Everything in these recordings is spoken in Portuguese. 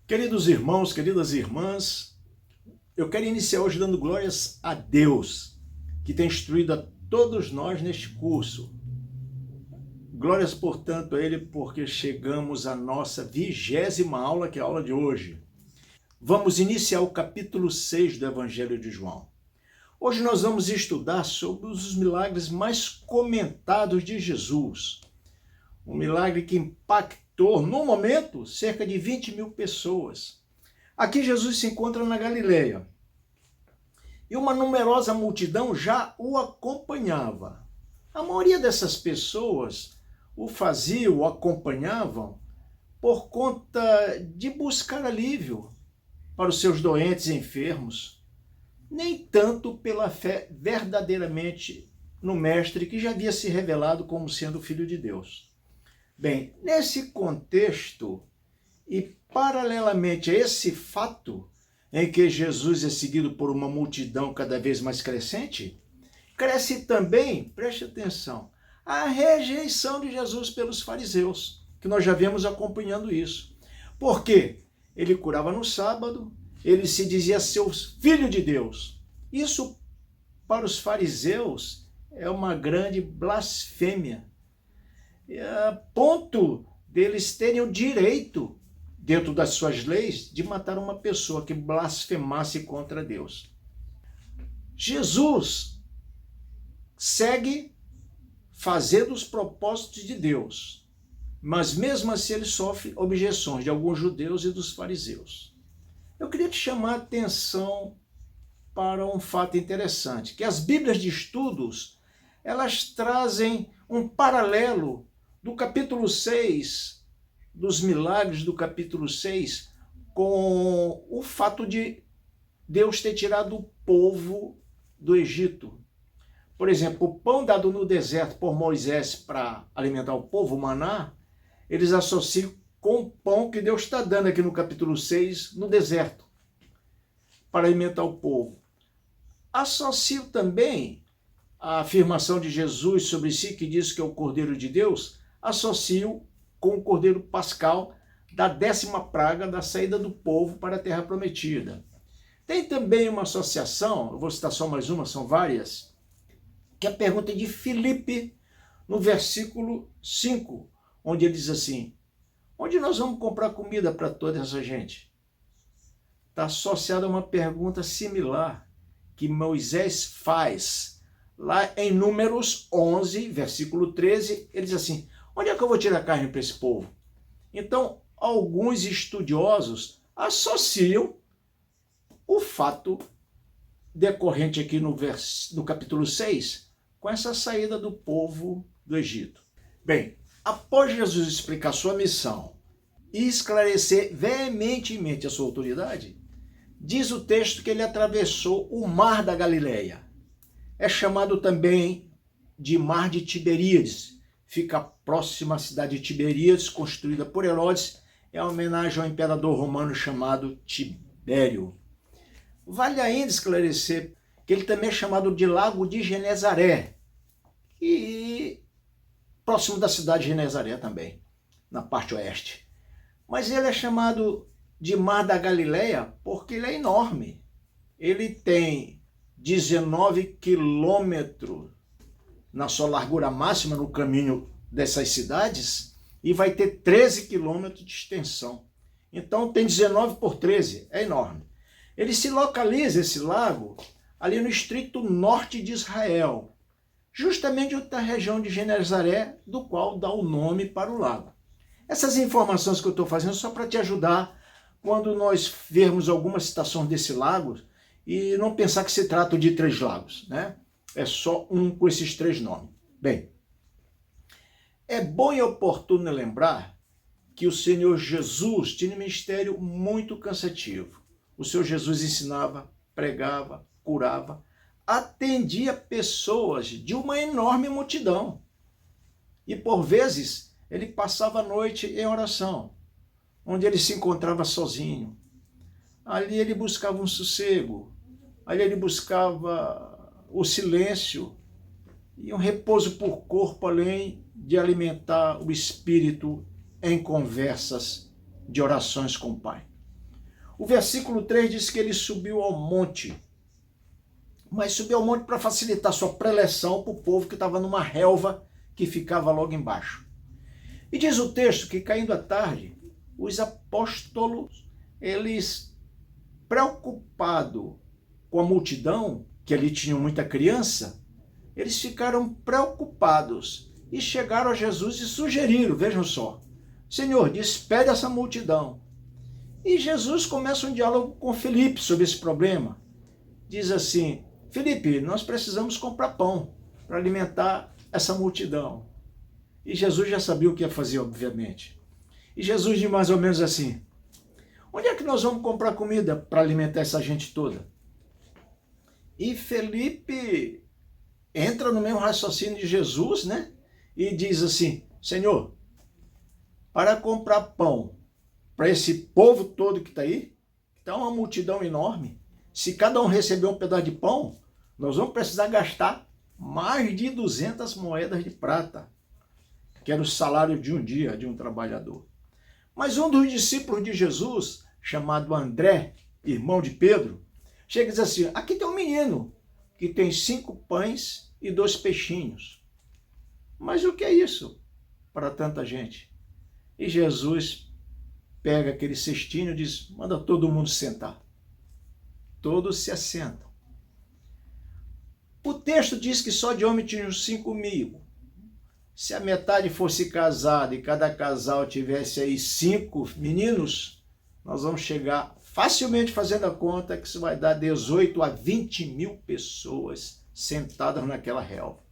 Queridos irmãos, queridas irmãs, eu quero iniciar hoje dando glórias a Deus, que tem instruído a todos nós neste curso. Glórias, portanto, a Ele, porque chegamos à nossa 20ª aula, que é a aula de hoje. Vamos iniciar o capítulo 6 do Evangelho de João. Hoje nós vamos estudar sobre os milagres mais comentados de Jesus. Um milagre que impactou, no momento, cerca de 20 mil pessoas. Aqui Jesus se encontra na Galileia. E uma numerosa multidão já o acompanhava. A maioria dessas pessoas o acompanhavam por conta de buscar alívio para os seus doentes e enfermos, nem tanto pela fé verdadeiramente no Mestre, que já havia se revelado como sendo o Filho de Deus. Bem, nesse contexto, e paralelamente a esse fato em que Jesus é seguido por uma multidão cada vez mais crescente, cresce também, preste atenção, a rejeição de Jesus pelos fariseus, que nós já vemos acompanhando isso. Por quê? Ele curava no sábado, ele se dizia ser filho de Deus. Isso, para os fariseus, é uma grande blasfêmia. A ponto deles terem o direito, dentro das suas leis, de matar uma pessoa que blasfemasse contra Deus. Jesus segue fazendo os propósitos de Deus, mas mesmo assim ele sofre objeções de alguns judeus e dos fariseus. Eu queria te chamar a atenção para um fato interessante, que as Bíblias de estudos, elas trazem um paralelo do capítulo 6, dos milagres do capítulo 6, com o fato de Deus ter tirado o povo do Egito. Por exemplo, o pão dado no deserto por Moisés para alimentar o povo, o maná, eles associam com o pão que Deus está dando aqui no capítulo 6, no deserto, para alimentar o povo. Associo também a afirmação de Jesus sobre si, que diz que é o Cordeiro de Deus, associo com o Cordeiro Pascal da 10ª praga da saída do povo para a Terra Prometida. Tem também uma associação, eu vou citar só mais uma, são várias, que é a pergunta de Filipe, no versículo 5, onde ele diz assim: onde nós vamos comprar comida para toda essa gente? Está associada a uma pergunta similar que Moisés faz. Lá em Números 11, versículo 13, ele diz assim: onde é que eu vou tirar carne para esse povo? Então, alguns estudiosos associam o fato decorrente aqui no capítulo 6 com essa saída do povo do Egito. Bem, após Jesus explicar sua missão e esclarecer veementemente a sua autoridade, diz o texto que ele atravessou o mar da Galileia. É chamado também de Mar de Tiberíades. Fica próxima à cidade de Tiberíades, construída por Herodes, é uma homenagem ao imperador romano chamado Tibério. Vale ainda esclarecer que ele também é chamado de Lago de Genezaré, e próximo da cidade de Genezaré também, na parte oeste. Mas ele é chamado de Mar da Galileia porque ele é enorme. Ele tem 19 quilômetros na sua largura máxima no caminho dessas cidades e vai ter 13 quilômetros de extensão. Então tem 19 por 13, é enorme. Ele se localiza, esse lago, ali no distrito norte de Israel, justamente outra região de Genezaré, do qual dá o nome para o lago. Essas informações que eu estou fazendo só para te ajudar quando nós vermos alguma citação desse lago e não pensar que se trata de 3 lagos, né? É só um com esses 3 nomes. Bem, é bom e oportuno lembrar que o Senhor Jesus tinha um ministério muito cansativo. O Senhor Jesus ensinava, pregava, curava, atendia pessoas de uma enorme multidão. E por vezes ele passava a noite em oração, onde ele se encontrava sozinho. Ali ele buscava um sossego, ali ele buscava o silêncio e um repouso por corpo, além de alimentar o espírito em conversas de orações com o Pai. O versículo 3 diz que ele subiu ao monte. Mas subiu ao monte para facilitar sua preleção para o povo que estava numa relva que ficava logo embaixo. E diz o texto que, caindo a tarde, os apóstolos, eles, preocupados com a multidão, que ali tinha muita criança, eles ficaram preocupados e chegaram a Jesus e sugeriram, vejam só, Senhor, despede essa multidão. E Jesus começa um diálogo com Filipe sobre esse problema. Diz assim, Filipe, nós precisamos comprar pão para alimentar essa multidão. E Jesus já sabia o que ia fazer, obviamente. E Jesus diz mais ou menos assim, onde é que nós vamos comprar comida para alimentar essa gente toda? E Filipe entra no mesmo raciocínio de Jesus, né? E diz assim, Senhor, para comprar pão para esse povo todo que está aí, está uma multidão enorme, se cada um receber um pedaço de pão, nós vamos precisar gastar mais de 200 moedas de prata, que era o salário de um dia de um trabalhador. Mas um dos discípulos de Jesus, chamado André, irmão de Pedro, chega e diz assim, aqui tem um menino que tem 5 pães e 2 peixinhos. Mas o que é isso para tanta gente? E Jesus pega aquele cestinho e diz, manda todo mundo sentar. Todos se assentam. O texto diz que só de homem tinha uns 5.000. Se a metade fosse casada e cada casal tivesse aí 5 meninos, nós vamos chegar facilmente fazendo a conta que isso vai dar 18 a 20 mil pessoas sentadas naquela relva.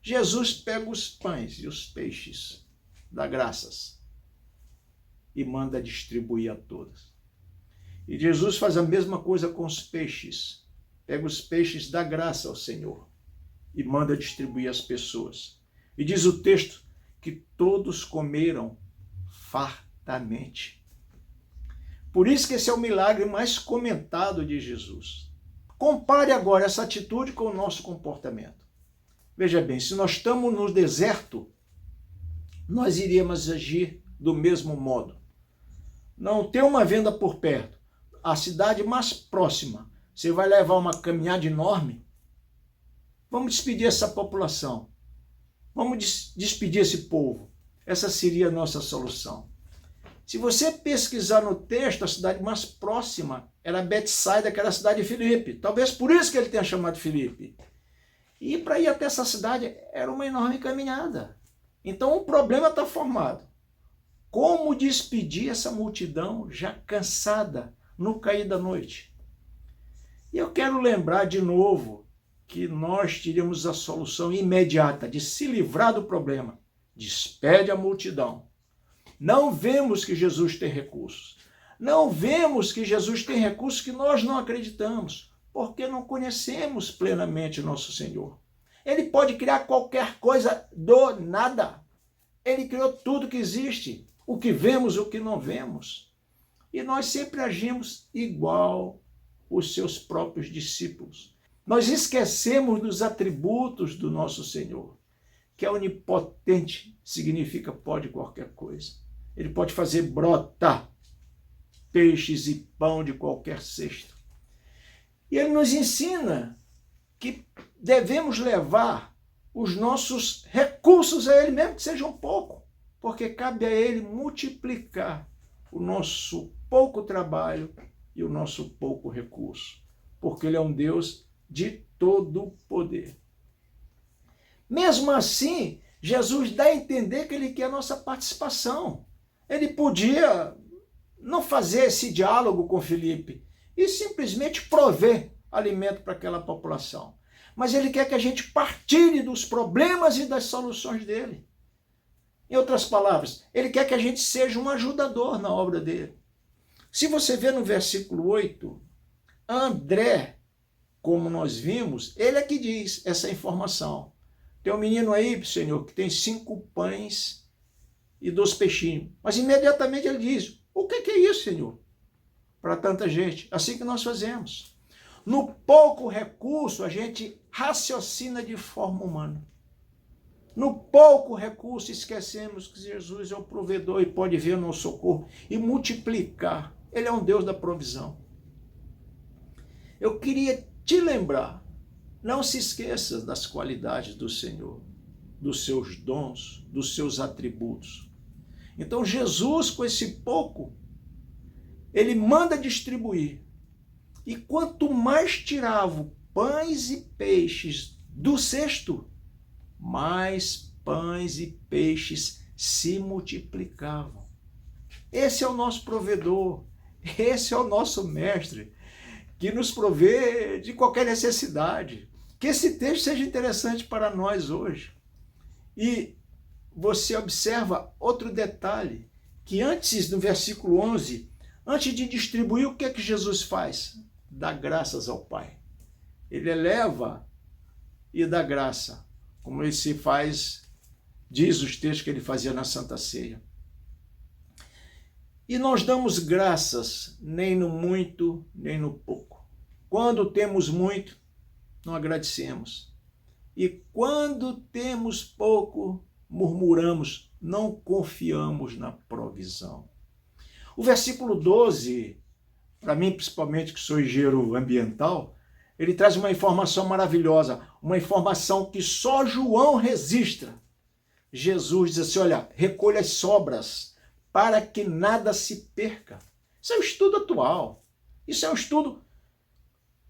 Jesus pega os pães e os peixes, dá graças e manda distribuir a todos. E Jesus faz a mesma coisa com os peixes. Pega os peixes, dá graça ao Senhor e manda distribuir às pessoas. E diz o texto que todos comeram fartamente. Por isso que esse é o milagre mais comentado de Jesus. Compare agora essa atitude com o nosso comportamento. Veja bem, se nós estamos no deserto, nós iríamos agir do mesmo modo. Não tem uma venda por perto. A cidade mais próxima, você vai levar uma caminhada enorme? Vamos despedir essa população. Vamos despedir esse povo. Essa seria a nossa solução. Se você pesquisar no texto, a cidade mais próxima era Betsaida, que era a cidade de Filipe. Talvez por isso que ele tenha chamado Filipe. E para ir até essa cidade era uma enorme caminhada. Então o problema está formado. Como despedir essa multidão já cansada no cair da noite? E eu quero lembrar de novo que nós teríamos a solução imediata de se livrar do problema. Despede a multidão. Não vemos que Jesus tem recursos. Não vemos que Jesus tem recursos que nós não acreditamos, porque não conhecemos plenamente nosso Senhor. Ele pode criar qualquer coisa do nada. Ele criou tudo que existe, o que vemos e o que não vemos. E nós sempre agimos igual os seus próprios discípulos. Nós esquecemos dos atributos do nosso Senhor, que é onipotente, significa pode qualquer coisa. Ele pode fazer brotar peixes e pão de qualquer cesto. E ele nos ensina que devemos levar os nossos recursos a ele, mesmo que seja um pouco, porque cabe a ele multiplicar o nosso pouco trabalho e o nosso pouco recurso, porque ele é um Deus de todo poder. Mesmo assim, Jesus dá a entender que ele quer a nossa participação. Ele podia não fazer esse diálogo com Filipe e simplesmente prover alimento para aquela população. Mas ele quer que a gente partilhe dos problemas e das soluções dele. Em outras palavras, ele quer que a gente seja um ajudador na obra dele. Se você vê no versículo 8, André, como nós vimos, ele é que diz essa informação. Tem um menino aí, Senhor, que tem 5 pães e 2 peixinhos. Mas imediatamente ele diz, o que é isso, Senhor? Para tanta gente. Assim que nós fazemos. No pouco recurso, a gente raciocina de forma humana. No pouco recurso, esquecemos que Jesus é o provedor e pode vir ao nosso socorro e multiplicar Ele é um Deus da provisão. Eu queria te lembrar, não se esqueça das qualidades do Senhor, dos seus dons, dos seus atributos. Então Jesus, com esse pouco, ele manda distribuir. E quanto mais tiravam pães e peixes do cesto, mais pães e peixes se multiplicavam. Esse é o nosso provedor, esse é o nosso mestre, que nos provê de qualquer necessidade. Que esse texto seja interessante para nós hoje. E você observa outro detalhe, que antes, no versículo 11, antes de distribuir, o que é que Jesus faz? Dá graças ao Pai. Ele eleva e dá graça, como ele se faz, diz os textos que ele fazia na Santa Ceia. E nós damos graças nem no muito, nem no pouco. Quando temos muito, não agradecemos. E quando temos pouco, murmuramos, não confiamos na provisão. O versículo 12, para mim, principalmente que sou engenheiro ambiental, ele traz uma informação maravilhosa, uma informação que só João registra. Jesus diz assim, olha, recolha as sobras para que nada se perca. Isso é um estudo atual. Isso é um estudo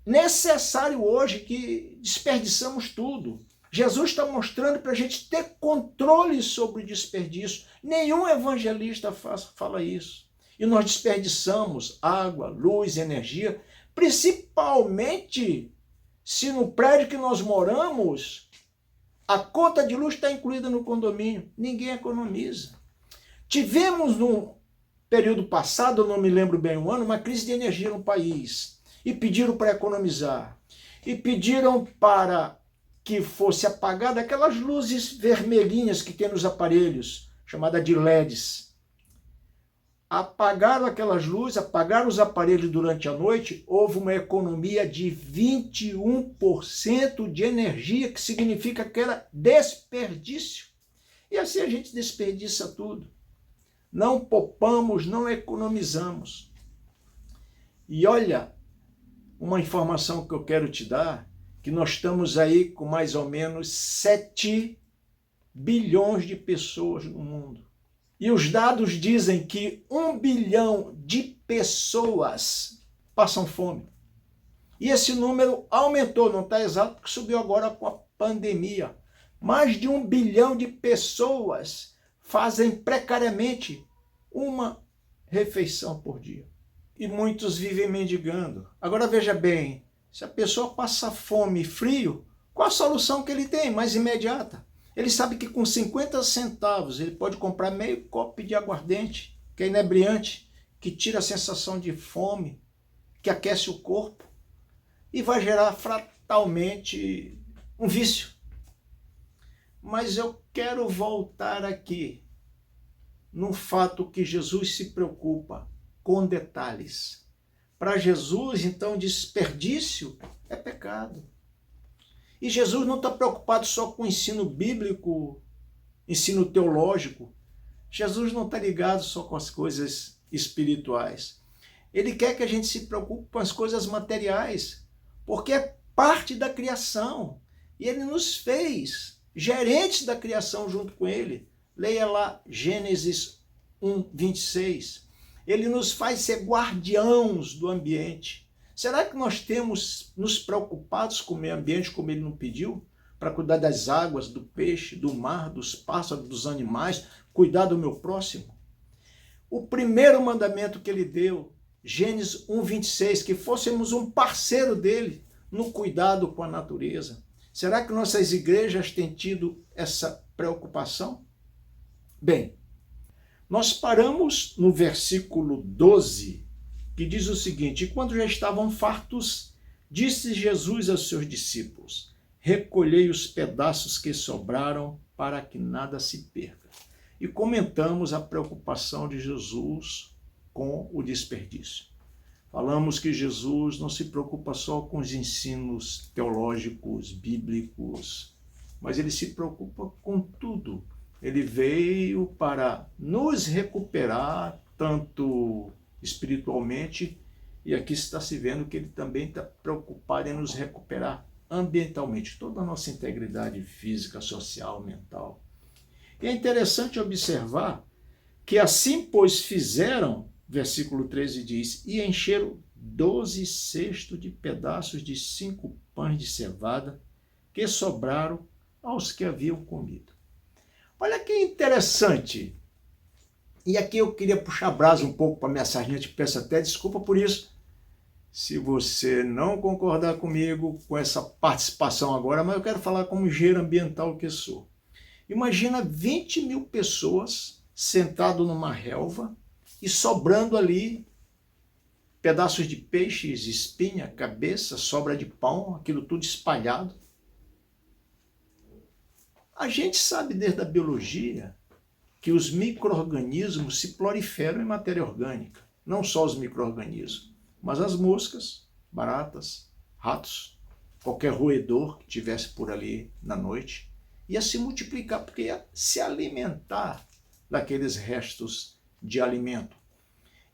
necessário hoje, que desperdiçamos tudo. Jesus está mostrando para a gente ter controle sobre o desperdício. Nenhum evangelista fala isso. E nós desperdiçamos água, luz, energia, principalmente se no prédio que nós moramos, a conta de luz está incluída no condomínio. Ninguém economiza. Tivemos no período passado, eu não me lembro bem o ano, uma crise de energia no país. E pediram para economizar. E pediram para que fosse apagada aquelas luzes vermelhinhas que tem nos aparelhos, chamada de LEDs. Apagaram aquelas luzes, apagaram os aparelhos durante a noite, houve uma economia de 21% de energia, que significa que era desperdício. E assim a gente desperdiça tudo. Não poupamos, não economizamos. E olha, uma informação que eu quero te dar, que nós estamos aí com mais ou menos 7 bilhões de pessoas no mundo. E os dados dizem que 1 bilhão de pessoas passam fome. E esse número aumentou, não está exato, porque subiu agora com a pandemia. Mais de 1 bilhão de pessoas fazem precariamente uma refeição por dia. E muitos vivem mendigando. Agora veja bem, se a pessoa passa fome e frio, qual a solução que ele tem mais imediata? Ele sabe que com 50 centavos ele pode comprar meio copo de aguardente, que é inebriante, que tira a sensação de fome, que aquece o corpo e vai gerar fatalmente um vício. Mas eu quero voltar aqui no fato que Jesus se preocupa com detalhes. Para Jesus, então, desperdício é pecado. E Jesus não está preocupado só com ensino bíblico, ensino teológico. Jesus não está ligado só com as coisas espirituais. Ele quer que a gente se preocupe com as coisas materiais, porque é parte da criação. E ele nos fez gerentes da criação junto com ele. Leia lá Gênesis 1:26. Ele nos faz ser guardiãos do ambiente. Será que nós temos nos preocupados com o meio ambiente como ele não pediu? Para cuidar das águas, do peixe, do mar, dos pássaros, dos animais, cuidar do meu próximo? O primeiro mandamento que ele deu, Gênesis 1:26, que fôssemos um parceiro dele no cuidado com a natureza. Será que nossas igrejas têm tido essa preocupação? Bem, nós paramos no versículo 12, que diz o seguinte: e quando já estavam fartos, disse Jesus aos seus discípulos, recolhei os pedaços que sobraram para que nada se perca. E comentamos a preocupação de Jesus com o desperdício. Falamos que Jesus não se preocupa só com os ensinos teológicos, bíblicos, mas ele se preocupa com tudo. Ele veio para nos recuperar, tanto espiritualmente, e aqui está se vendo que ele também está preocupado em nos recuperar ambientalmente, toda a nossa integridade física, social, mental. E é interessante observar que assim, pois, fizeram, versículo 13 diz, e encheram 12 cestos de pedaços de 5 pães de cevada que sobraram aos que haviam comido. Olha que interessante. E aqui eu queria puxar a brasa um pouco para minha sardinha, te peço até desculpa por isso, se você não concordar comigo com essa participação agora, mas eu quero falar como engenheiro ambiental que sou. Imagina 20 mil pessoas sentado numa relva e sobrando ali pedaços de peixes, espinha, cabeça, sobra de pão, aquilo tudo espalhado. A gente sabe desde a biologia que os micro-organismos se proliferam em matéria orgânica. Não só os micro-organismos, mas as moscas, baratas, ratos, qualquer roedor que tivesse por ali na noite, ia se multiplicar, porque ia se alimentar daqueles restos de alimento.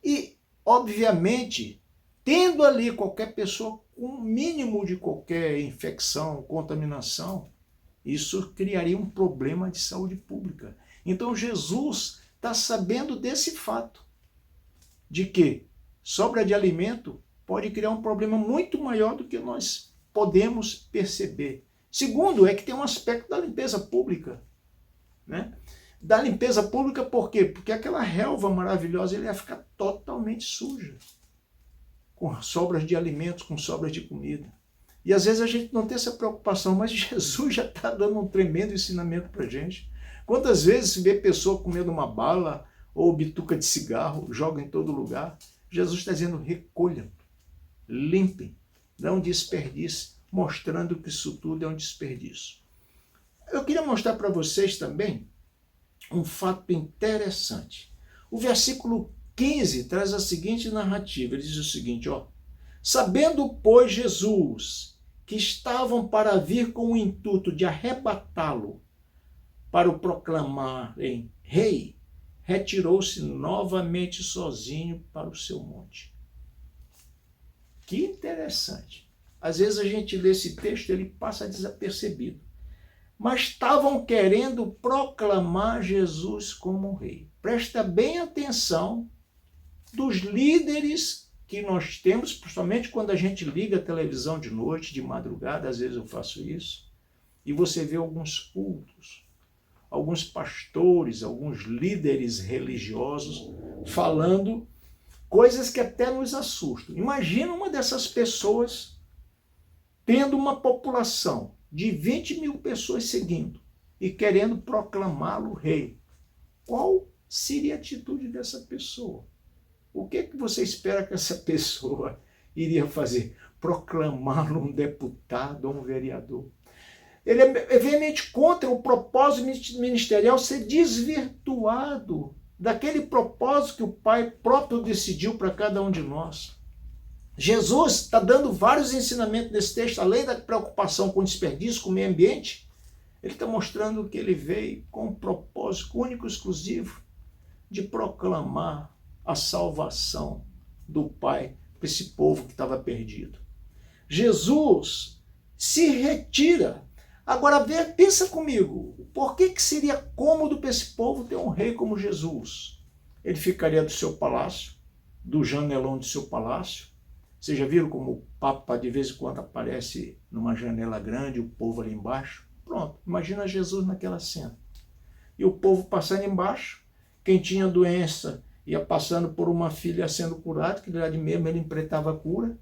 E, obviamente, tendo ali qualquer pessoa com um mínimo de qualquer infecção, contaminação, isso criaria um problema de saúde pública. Então Jesus está sabendo desse fato, de que sobra de alimento pode criar um problema muito maior do que nós podemos perceber. Segundo, é que tem um aspecto da limpeza pública, né? Da limpeza pública por quê? Porque aquela relva maravilhosa ele ia ficar totalmente suja, com sobras de alimentos, com sobras de comida. E às vezes a gente não tem essa preocupação, mas Jesus já está dando um tremendo ensinamento para a gente. Quantas vezes se vê pessoa comendo uma bala ou bituca de cigarro, joga em todo lugar? Jesus está dizendo, recolham, limpem, não desperdicem, mostrando que isso tudo é um desperdício. Eu queria mostrar para vocês também um fato interessante. O versículo 15 traz a seguinte narrativa, ele diz o seguinte, ó, sabendo, pois, Jesus que estavam para vir com o intuito de arrebatá-lo para o proclamarem rei, retirou-se novamente sozinho para o seu monte. Que interessante. Às vezes a gente lê esse texto, ele passa desapercebido. Mas estavam querendo proclamar Jesus como rei. Presta bem atenção dos líderes que nós temos, principalmente quando a gente liga a televisão de noite, de madrugada, às vezes eu faço isso, e você vê alguns cultos, alguns pastores, alguns líderes religiosos falando coisas que até nos assustam. Imagina uma dessas pessoas tendo uma população de 20 mil pessoas seguindo e querendo proclamá-lo rei. Qual seria a atitude dessa pessoa? O que você espera que essa pessoa iria fazer? Proclamá-lo um deputado ou um vereador? Ele é veemente contra o propósito ministerial ser desvirtuado daquele propósito que o Pai próprio decidiu para cada um de nós. Jesus está dando vários ensinamentos nesse texto, além da preocupação com o desperdício, com o meio ambiente, ele está mostrando que ele veio com um propósito único e exclusivo de proclamar a salvação do Pai para esse povo que estava perdido. Jesus se retira. Agora, pensa comigo, por que seria cômodo para esse povo ter um rei como Jesus? Ele ficaria do seu palácio, do janelão do seu palácio. Vocês já viram como o Papa de vez em quando aparece numa janela grande, o povo ali embaixo? Pronto, imagina Jesus naquela cena. E o povo passando embaixo, quem tinha doença ia passando por uma filha sendo curada, que lá de mesmo ele empreitava a cura,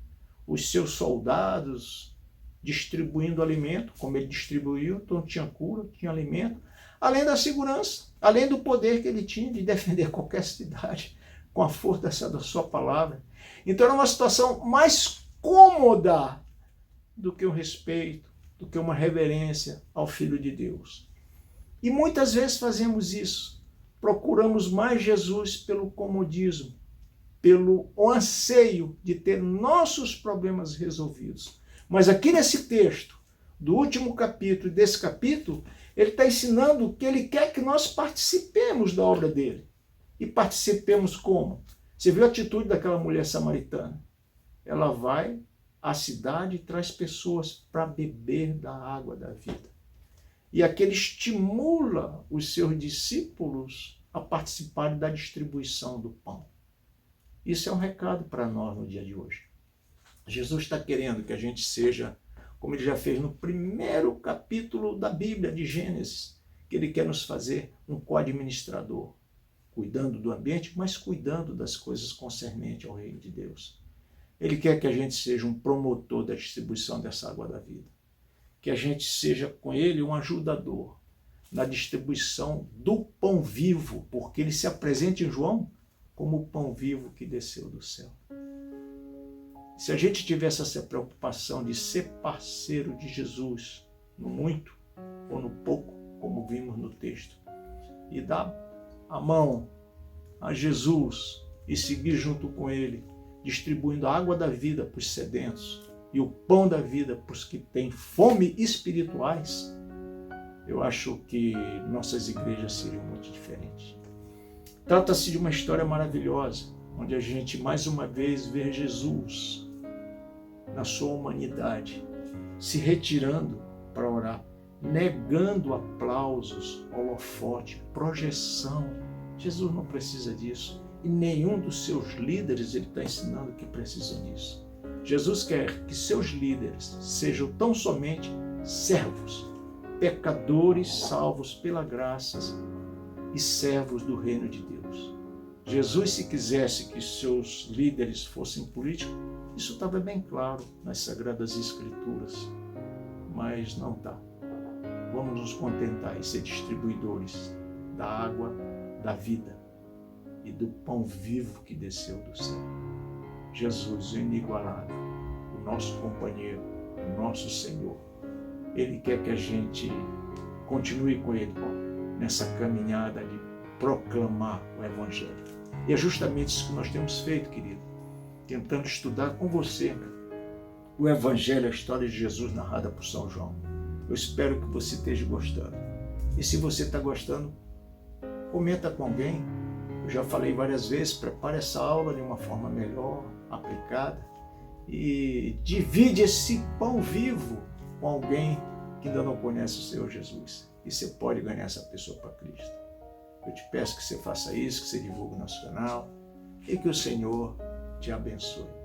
os seus soldados distribuindo alimento, como ele distribuiu, então tinha cura, tinha alimento, além da segurança, além do poder que ele tinha de defender qualquer cidade com a força da sua palavra. Então era uma situação mais cômoda do que um respeito, do que uma reverência ao Filho de Deus. E muitas vezes fazemos isso. Procuramos mais Jesus pelo comodismo, pelo anseio de ter nossos problemas resolvidos. Mas aqui nesse texto, do último capítulo e desse capítulo, ele está ensinando que ele quer que nós participemos da obra dele. E participemos como? Você viu a atitude daquela mulher samaritana? Ela vai à cidade e traz pessoas para beber da água da vida. E aquele estimula os seus discípulos a participarem da distribuição do pão. Isso é um recado para nós no dia de hoje. Jesus está querendo que a gente seja, como ele já fez no primeiro capítulo da Bíblia, de Gênesis, que ele quer nos fazer um co-administrador, cuidando do ambiente, mas cuidando das coisas concernentes ao reino de Deus. Ele quer que a gente seja um promotor da distribuição dessa água da vida, que a gente seja com ele um ajudador na distribuição do pão vivo, porque ele se apresenta em João como o pão vivo que desceu do céu. Se a gente tivesse essa preocupação de ser parceiro de Jesus no muito ou no pouco, como vimos no texto, e dar a mão a Jesus e seguir junto com ele, distribuindo a água da vida para os sedentos e o pão da vida para os que têm fome espirituais, eu acho que nossas igrejas seriam muito diferentes. Trata-se de uma história maravilhosa, onde a gente mais uma vez vê Jesus na sua humanidade, se retirando para orar, negando aplausos, holofote, projeção. Jesus não precisa disso. E nenhum dos seus líderes ele está ensinando que precisam disso. Jesus quer que seus líderes sejam tão somente servos, pecadores salvos pela graça e servos do reino de Deus. Jesus, se quisesse que seus líderes fossem políticos, isso estava bem claro nas Sagradas Escrituras, mas não está. Vamos nos contentar em ser distribuidores da água da vida e do pão vivo que desceu do céu. Jesus, o inigualável, o nosso companheiro, o nosso Senhor. Ele quer que a gente continue com Ele nessa caminhada de proclamar o Evangelho. E é justamente isso que nós temos feito, querido, tentando estudar com você o Evangelho, a história de Jesus narrada por São João. Eu espero que você esteja gostando. E se você está gostando, comenta com alguém. Eu já falei várias vezes, prepare essa aula de uma forma melhor, aplicada, e divide esse pão vivo com alguém que ainda não conhece o Senhor Jesus. E você pode ganhar essa pessoa para Cristo. Eu te peço que você faça isso, que você divulgue o nosso canal e que o Senhor te abençoe.